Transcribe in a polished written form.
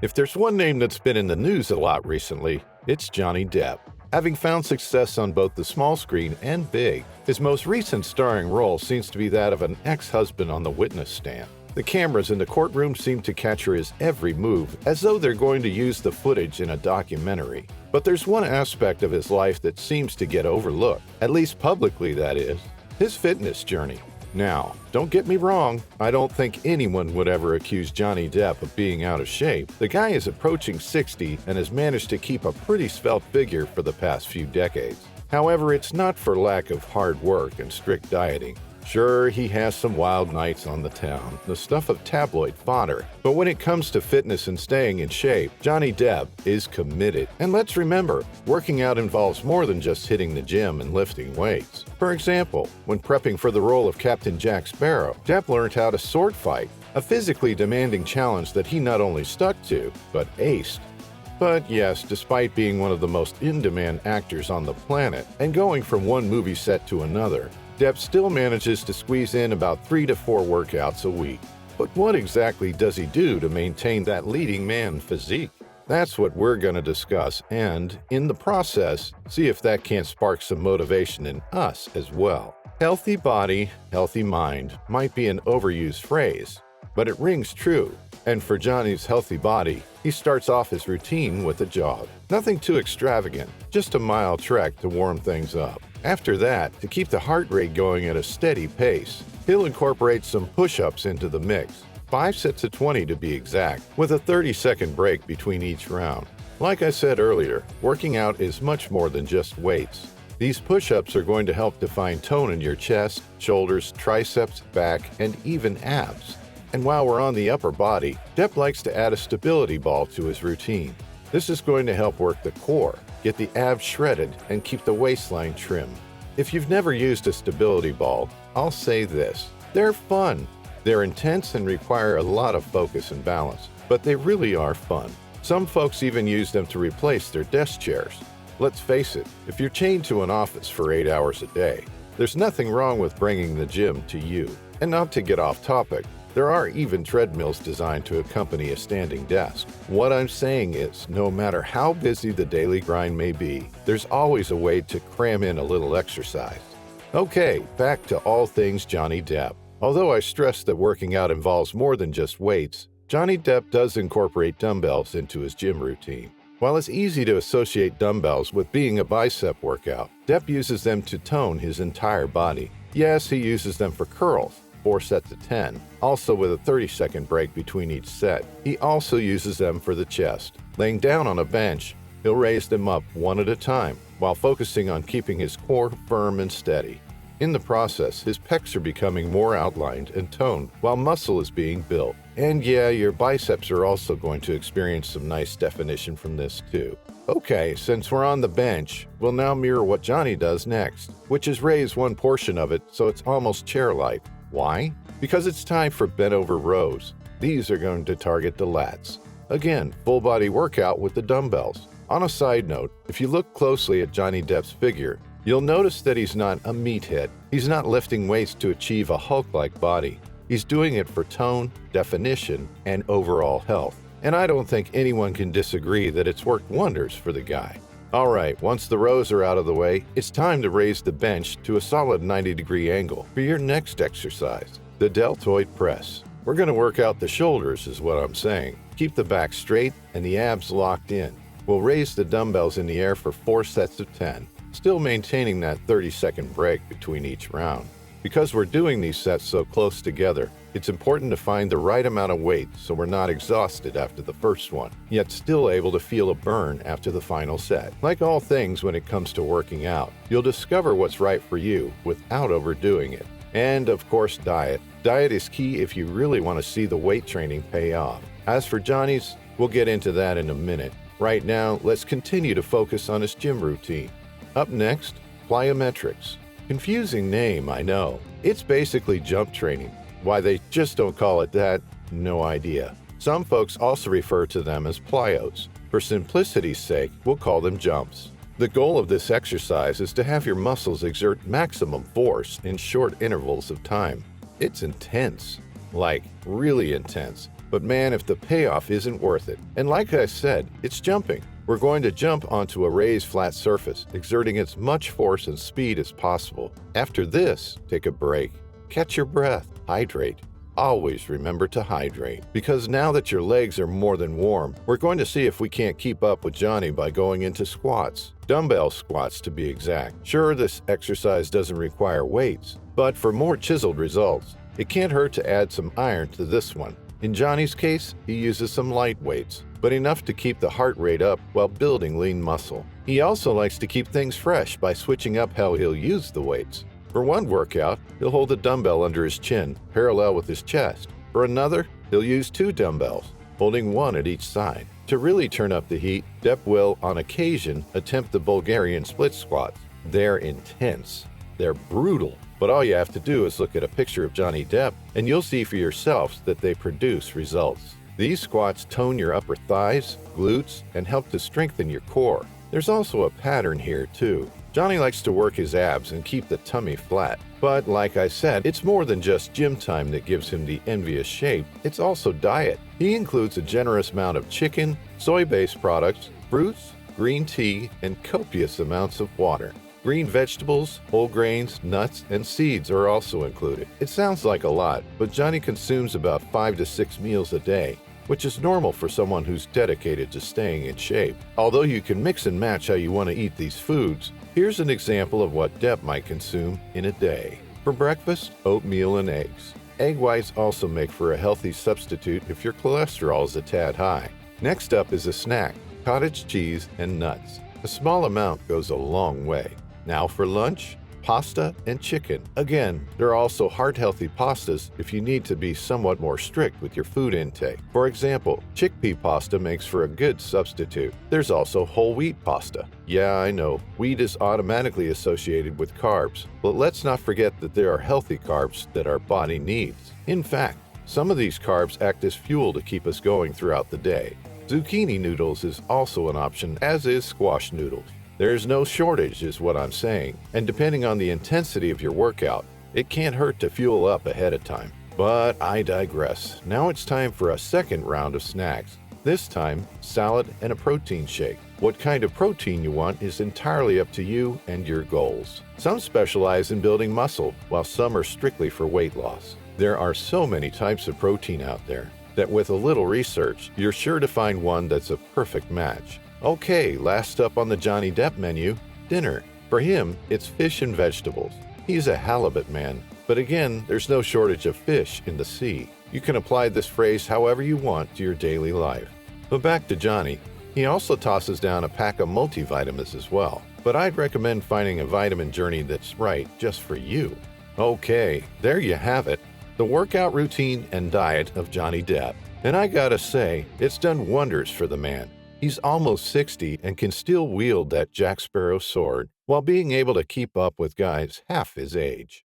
If there's one name that's been in the news a lot recently, it's Johnny Depp. Having found success on both the small screen and big, his most recent starring role seems to be that of an ex-husband on the witness stand. The cameras in the courtroom seem to capture his every move, as though they're going to use the footage in a documentary. But there's one aspect of his life that seems to get overlooked, at least publicly that is, his fitness journey. Now, don't get me wrong, I don't think anyone would ever accuse Johnny Depp of being out of shape. The guy is approaching 60 and has managed to keep a pretty svelte figure for the past few decades. However, it's not for lack of hard work and strict dieting. Sure, he has some wild nights on the town, the stuff of tabloid fodder, but when it comes to fitness and staying in shape, Johnny Depp is committed. And let's remember, working out involves more than just hitting the gym and lifting weights. For example, when prepping for the role of Captain Jack Sparrow, Depp learned how to swordfight, a physically demanding challenge that he not only stuck to, but aced. But yes, despite being one of the most in-demand actors on the planet and going from one movie set to another, Depp still manages to squeeze in about 3 to 4 workouts a week. But what exactly does he do to maintain that leading man physique? That's what we're going to discuss and, in the process, see if that can't spark some motivation in us as well. Healthy body, healthy mind might be an overused phrase, but it rings true. And for Johnny's healthy body, he starts off his routine with a jog. Nothing too extravagant, just a mile trek to warm things up. After that, to keep the heart rate going at a steady pace, he'll incorporate some push-ups into the mix, 5 sets of 20 to be exact, with a 30-second break between each round. Like I said earlier, working out is much more than just weights. These push-ups are going to help define tone in your chest, shoulders, triceps, back, and even abs. And while we're on the upper body, Depp likes to add a stability ball to his routine. This is going to help work the core, get the abs shredded, and keep the waistline trim. If you've never used a stability ball, I'll say this: they're fun. They're intense and require a lot of focus and balance, but they really are fun. Some folks even use them to replace their desk chairs. Let's face it, if you're chained to an office for 8 hours a day, there's nothing wrong with bringing the gym to you. And not to get off topic, there are even treadmills designed to accompany a standing desk. What I'm saying is, no matter how busy the daily grind may be, there's always a way to cram in a little exercise. Okay, back to all things Johnny Depp. Although I stress that working out involves more than just weights, Johnny Depp does incorporate dumbbells into his gym routine. While it's easy to associate dumbbells with being a bicep workout, Depp uses them to tone his entire body. Yes, he uses them for curls, 4 sets of 10, also with a 30-second break between each set. He also uses them for the chest. Laying down on a bench, he'll raise them up one at a time, while focusing on keeping his core firm and steady. In the process, his pecs are becoming more outlined and toned, while muscle is being built. And yeah, your biceps are also going to experience some nice definition from this too. Okay, since we're on the bench, we'll now mirror what Johnny does next, which is raise one portion of it so it's almost chair-like. Why? Because it's time for bent-over rows. These are going to target the lats. Again, full-body workout with the dumbbells. On a side note, if you look closely at Johnny Depp's figure, you'll notice that he's not a meathead. He's not lifting weights to achieve a Hulk-like body. He's doing it for tone, definition, and overall health. And I don't think anyone can disagree that it's worked wonders for the guy. Alright, once the rows are out of the way, it's time to raise the bench to a solid 90-degree angle for your next exercise, the deltoid press. We're going to work out the shoulders is what I'm saying. Keep the back straight and the abs locked in. We'll raise the dumbbells in the air for 4 sets of 10, still maintaining that 30-second break between each round. Because we're doing these sets so close together, it's important to find the right amount of weight so we're not exhausted after the first one, yet still able to feel a burn after the final set. Like all things when it comes to working out, you'll discover what's right for you without overdoing it. And of course, diet. Diet is key if you really want to see the weight training pay off. As for Johnny's, we'll get into that in a minute. Right now, let's continue to focus on his gym routine. Up next, plyometrics. Confusing name, I know. It's basically jump training. Why they just don't call it that, no idea. Some folks also refer to them as plyos. For simplicity's sake, we'll call them jumps. The goal of this exercise is to have your muscles exert maximum force in short intervals of time. It's intense, like really intense, But man, if the payoff isn't worth it. And like I said, it's jumping. We're going to jump onto a raised flat surface, exerting as much force and speed as possible. After this, take a break. Catch your breath. Hydrate. Always remember to hydrate, because now that your legs are more than warm, we're going to see if we can't keep up with Johnny by going into squats. Dumbbell squats to be exact. Sure, this exercise doesn't require weights, but for more chiseled results, it can't hurt to add some iron to this one. In Johnny's case, he uses some light weights, but enough to keep the heart rate up while building lean muscle. He also likes to keep things fresh by switching up how he'll use the weights. For one workout, he'll hold a dumbbell under his chin, parallel with his chest. For another, he'll use 2 dumbbells, holding one at each side. To really turn up the heat, Depp will, on occasion, attempt the Bulgarian split squats. They're intense. They're brutal. But all you have to do is look at a picture of Johnny Depp, and you'll see for yourselves that they produce results. These squats tone your upper thighs, glutes, and help to strengthen your core. There's also a pattern here, too. Johnny likes to work his abs and keep the tummy flat. But like I said, it's more than just gym time that gives him the envious shape. It's also diet. He includes a generous amount of chicken, soy-based products, fruits, green tea, and copious amounts of water. Green vegetables, whole grains, nuts, and seeds are also included. It sounds like a lot, but Johnny consumes about 5 to 6 meals a day, which is normal for someone who's dedicated to staying in shape. Although you can mix and match how you want to eat these foods, here's an example of what Depp might consume in a day. For breakfast, oatmeal and eggs. Egg whites also make for a healthy substitute if your cholesterol is a tad high. Next up is a snack, cottage cheese and nuts. A small amount goes a long way. Now for lunch, pasta and chicken. Again, there are also heart-healthy pastas if you need to be somewhat more strict with your food intake. For example, chickpea pasta makes for a good substitute. There's also whole wheat pasta. Yeah, I know, wheat is automatically associated with carbs, but let's not forget that there are healthy carbs that our body needs. In fact, some of these carbs act as fuel to keep us going throughout the day. Zucchini noodles is also an option, as is squash noodles. There's no shortage is what I'm saying, and depending on the intensity of your workout, it can't hurt to fuel up ahead of time. But I digress. Now it's time for a second round of snacks. This time, salad and a protein shake. What kind of protein you want is entirely up to you and your goals. Some specialize in building muscle, while some are strictly for weight loss. There are so many types of protein out there that with a little research, you're sure to find one that's a perfect match. Okay, last up on the Johnny Depp menu, dinner. For him, it's fish and vegetables. He's a halibut man, but again, there's no shortage of fish in the sea. You can apply this phrase however you want to your daily life. But back to Johnny. He also tosses down a pack of multivitamins as well, but I'd recommend finding a vitamin journey that's right just for you. Okay, there you have it. The workout routine and diet of Johnny Depp. And I gotta say, it's done wonders for the man. He's almost 60 and can still wield that Jack Sparrow sword while being able to keep up with guys half his age.